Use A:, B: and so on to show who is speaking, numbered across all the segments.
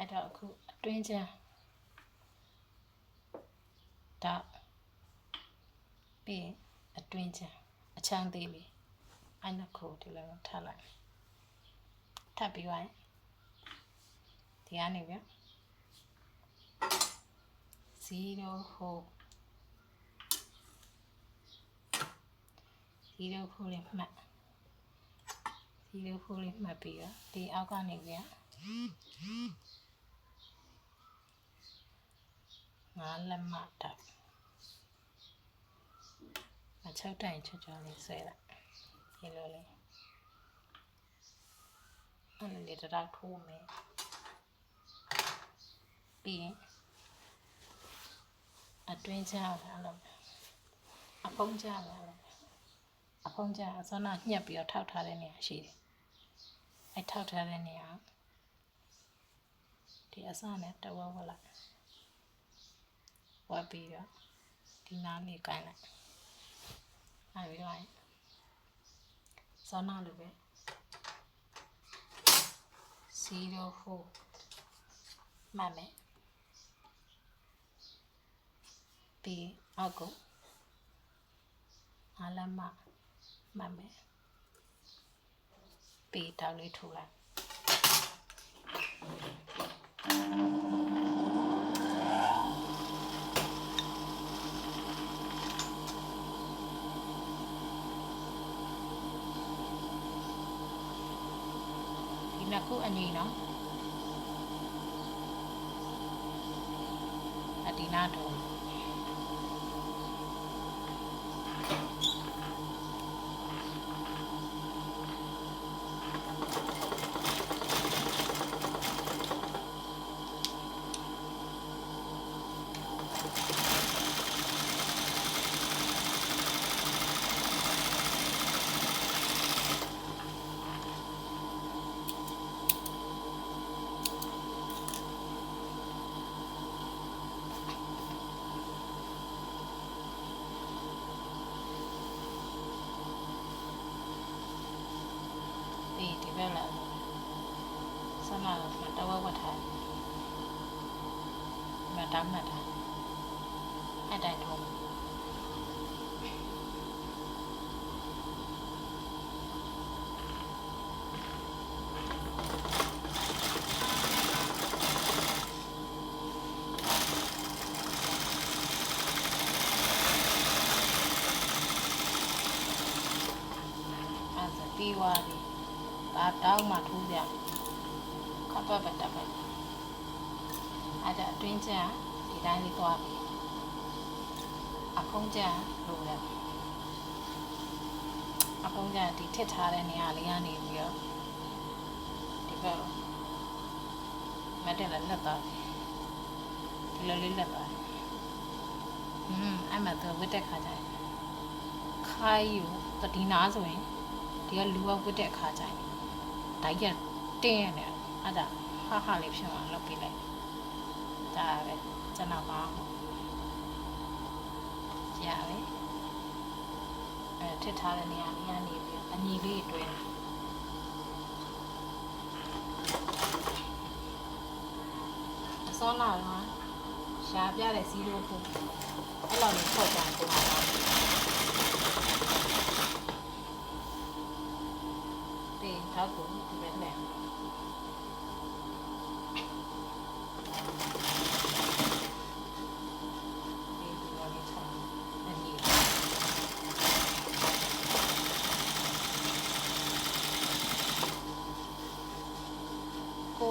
A: အဲ့တော့အခုအတွင်းချမ်းဒါပြီးအတွင်းချမ်းအချမ်းသေးလေးအဲ့နှစ်ခုဒီလိုထပ်လိုက်ထပ်ပြီးသွားရင်ဒီကနေဗျ0 ဟို0 ခိုးလေးမှတ်0 ခိုးလေးမှတ်ပြီးတော့ဒီအောက်ကနေဗျ5 လက်မတက်အချုပ်တိုင်ချောချောလေးဆွဲလိုက်ဒီလိုလေးအဲ့လိုလေးတော့ထိုးမယ်ပြီးရင်အတွင်းချမ်းအဲ့လိုအဖုံးချမ်းအဲ့လိုအဖုံးချမ်းအစောနာညှက်ပြီးတော့ထောက်ထားတဲ့နေရာရှိတယ်အဲ့ထောက်ထားတဲ့နေရာဒီအစနဲ့တဝက်ဝက်လိုက်ဝက်ပြီးတော့ဒီနားလေးကိုင်းလိုက်အဲ့ပြီးတော့စောနာလိုပဲ0 ဟိုမှတ်မယ်ပြီးအောက်ကို5 လက်မမှတ်မယ်ပြီးတောက်လေးထိုးလိုက်ဒီနှစ်ခုအညီနော်အဒီနာထိုးဒီဘက်လာစနာတဝက်ဝက်ထားမတမ်းမှတ်ထားအဲ့တိုင်းထုံးပြီးသွားပြီဒါတောင်းမှထိုးကြခပ်ပတ်တက်ပဲအဲ့ဒါအတွင်းကျန်ဒီတိုင်းလေးသွားပြီအဖုံးကျန်လို့လဲအဖုံးကျန်ဒီထစ်ထားတဲ့နေရာလေးကနေပြီးတော့ဒီဘက်မတက်လက်သွားဒီလိုလေးလက်သွားအဲ့မှာတော့ဝတ်တက်ခါကြတယ်ခိုင်းယူတဒီနာဆိုရင်ဒီကလူကဝတ်တဲ့အခါကျရင်ဓာတ်ရတင်းရတယ်အဲ့ဒါဟာလေးဖြစ်အောင်လုပ်ပေးလိုက်ဒါပဲကျွန်တော်ပါရပြီထစ်ထားတဲ့နေရာလေးကနေပြီးအညီလေးတွဲအစောနာကရှားပြတဲ့0 ခုအဲ့လိုလေးထောက်ကြပုံပါထောက်ကိုဒီဘက်နဲ့ကို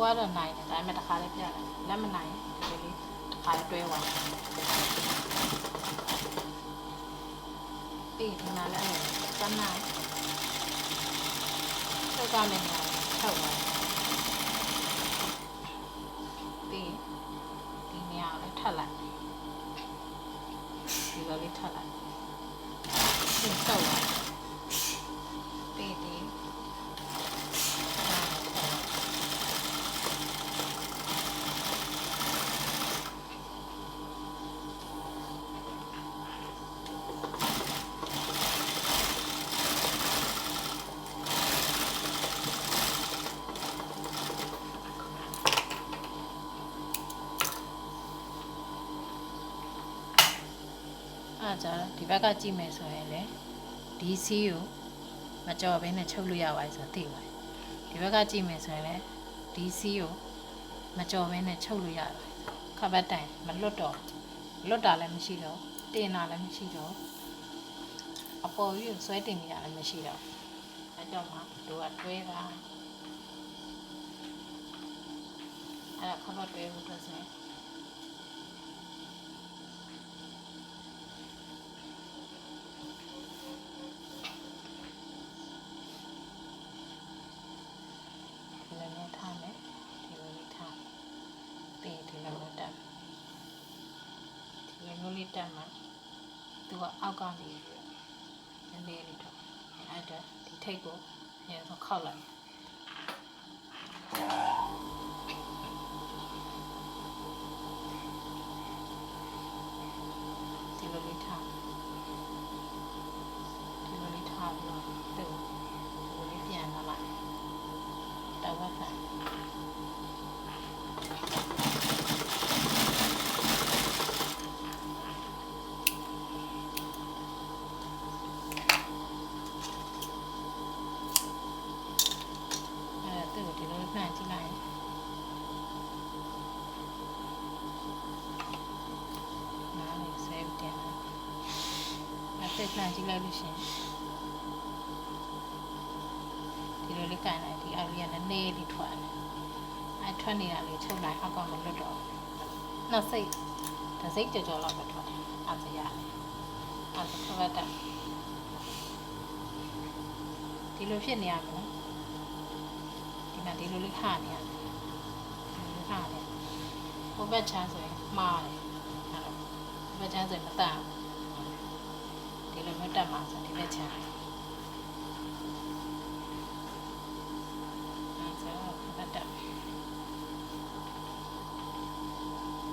A: ကတော့နိုင်တယ်ဒါပေမဲ့တစ်ခါလေးပြတယ်လက်မနိုင်ဒီလေးတစ်ခါလေးတွဲသွားပြီးဒီမှာလည်းစမ်းနိုင်ထောက်ကြမယ်ထောက်သွားပြီးဒီနေရာလေးထပ်လိုက်ဒီလိုလေးထပ်လိုက်ပြီးထောက်သွားပြီးဒီ ကြတော့ဒီဘက်ကကြည့်မယ်ဆိုရင်လေဒီစီးကိုမကြော်ဘဲနဲ့ချုပ်လို့ရပါတယ်ဆိုတော့သိပါတယ်ဒီဘက်ကကြည့်မယ်ဆိုရင်လေဒီစီးကိုမကြော်ဘဲနဲ့ချုပ်လို့ရတယ်ခပတ်တိုင်မလွတ်တော့လွတ်တာလည်းမရှိတော့တင်တာလည်းမရှိတော့အပေါ်ကြီးကိုဆွဲတင်နေရလည်းမရှိတော့အဲကြောင့်မှတို့ကတွဲတာအဲ့ဒါခပတ်တွဲဖို့အတွက်ဆိုရင်ဒီလိုမျိုးထားမယ်ဒီလိုလေးထားပြီးဒီလိုမျိုးတက်ဒီလိုမျိုးလေးတက်မှာသူကအောက်ကနေနည်းနည်းလေးတော့အဲ့ဒါဒီထိတ်ကိုညတော့ခောက်လိုက်ဒီလိုလေးထားဒီလိုလေးထားပြီးတော့သူ့ဒီလိုလေးပြန်လာလိုက်တော့ဝတ်ခံဒီလိုနှံ့ကြည့်လိုက်နားလေးဆဲတင်တယ်အဲ့ဒါနှံ့ကြည့်လိုက်လို့ရှိရင်ဒီလိုလေးကန်လိုက်ဒီအောက်လေးကလည်းနေလေးထွက်တယ်အဲ့ထွက်နေတာလေးချုပ်လိုက်အောက်ကမလွတ်တော့နောက်စိတ်တစ်စိတ်ကြော်လောက်ပဲထွက်တယ်အဲ့ဒါရတယ်အဲ့ဒါခဘတ်တာဒီလိုဖြစ်နေရမယ်နော်ဒီလိုလေးခါနေရတယ်ဒီလိုခါနေဟိုဘက်ချမ်းဆိုရင်မှားတယ်အဲ့တော့ဘက်ချမ်းဆိုရင်မတတ်ဒီလိုမျိုးတက်မှာဆိုဒီဘက်ချမ်း